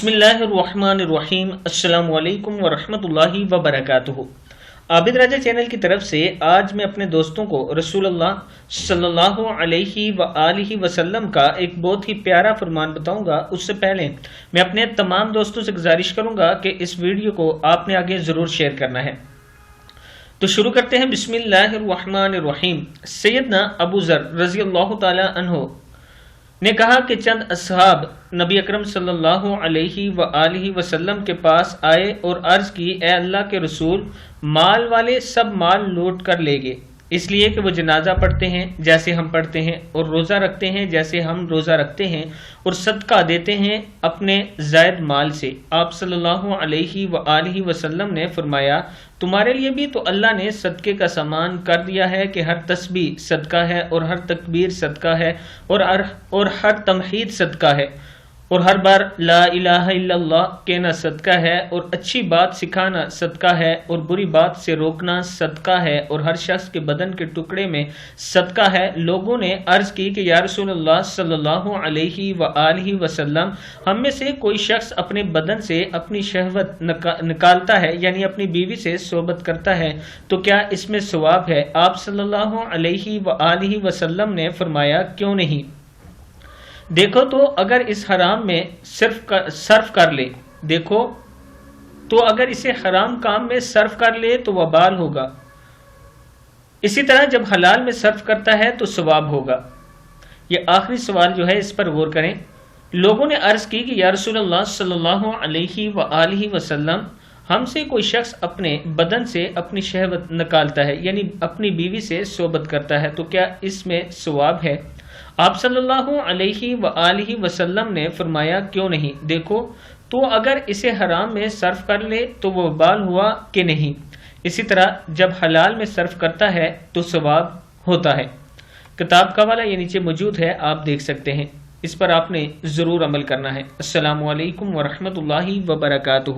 बिस्मिल्लाहिर्रहमानिर्रहीम। अस्सलाम वालेकुम वरहमतुल्लाहि वबरकातुहू। आबिद राजा चैनल की तरफ से आज मैं अपने दोस्तों को रसूलुल्लाह सल्लल्लाहु अलैहि वआलिहि वसल्लम का एक बहुत ही प्यारा फरमान बताऊंगा। उससे पहले मैं अपने तमाम दोस्तों से गुजारिश करूंगा कि इस वीडियो को आपने आगे ज़रूर शेयर करना है। तो शुरू करते हैं। बिस्मिल्लाहिर्रहमानिर्रहीम। सैयदना अबू ज़र रज़ी अल्लाह ताला अन्हु ने कहा कि चंद असहाब नबी अकरम सल्लल्लाहु अलैहि वआलिहि वसल्लम के पास आए और अर्ज की, ए अल्लाह के रसूल, माल वाले सब माल लूट कर ले गए, इसलिए कि वो जनाजा पढ़ते हैं जैसे हम पढ़ते हैं, और रोज़ा रखते हैं जैसे हम रोज़ा रखते हैं, और सदका देते हैं अपने ज़ायद माल से। आप सल्लल्लाहु अलैहि वआलिहि वसल्लम ने फरमाया, तुम्हारे लिए भी तो अल्लाह ने सदक़े का सामान कर दिया है कि हर तस्बीह सदका है, और हर तकबीर सदका है, और हर तमहीद सदका है, और हर बार ला इलाहा इल्लल्लाह कहना सदका है, और अच्छी बात सिखाना सदका है, और बुरी बात से रोकना सदका है, और हर शख्स के बदन के टुकड़े में सदका है। लोगों ने अर्ज की कि या रसूलल्लाह सल्लल्लाहु अलैहि वआलिहि वसल्लम, हम में से कोई शख्स अपने बदन से अपनी शहवत निकालता है, यानी अपनी बीवी से सोबत करता है, तो क्या इसमें सवाब है? आप सल्लल्लाहु अलैहि वआलिहि वसल्लम ने फरमाया, क्यों नहीं। देखो तो अगर इस हराम में सर्फ कर ले, देखो तो अगर इसे हराम काम में सर्फ कर ले तो वबाल होगा, इसी तरह जब हलाल में सर्फ करता है तो सवाब होगा। ये आखिरी सवाल जो है इस पर गौर करें। लोगों ने अर्ज की कि या रसूलल्लाह सल्लल्लाहु अलैहि वआलिहि वसल्लम, हमसे कोई शख्स अपने बदन से अपनी शहवत निकालता है, यानी अपनी बीवी से सोबत करता है, तो क्या इसमें सवाब है? आप सल्लल्लाहु अलैहि वआलिहि वसल्लम ने फरमाया, क्यों नहीं। देखो तो अगर इसे हराम में सर्फ कर ले तो वो बाल हुआ कि नहीं, इसी तरह जब हलाल में सर्फ करता है तो सवाब होता है। किताब का हवाला ये नीचे मौजूद है, आप देख सकते हैं। इस पर आपने ज़रूर अमल करना है। अस्सलामु अलैकुम वरहमतुल्लाहि वबरकातुहू।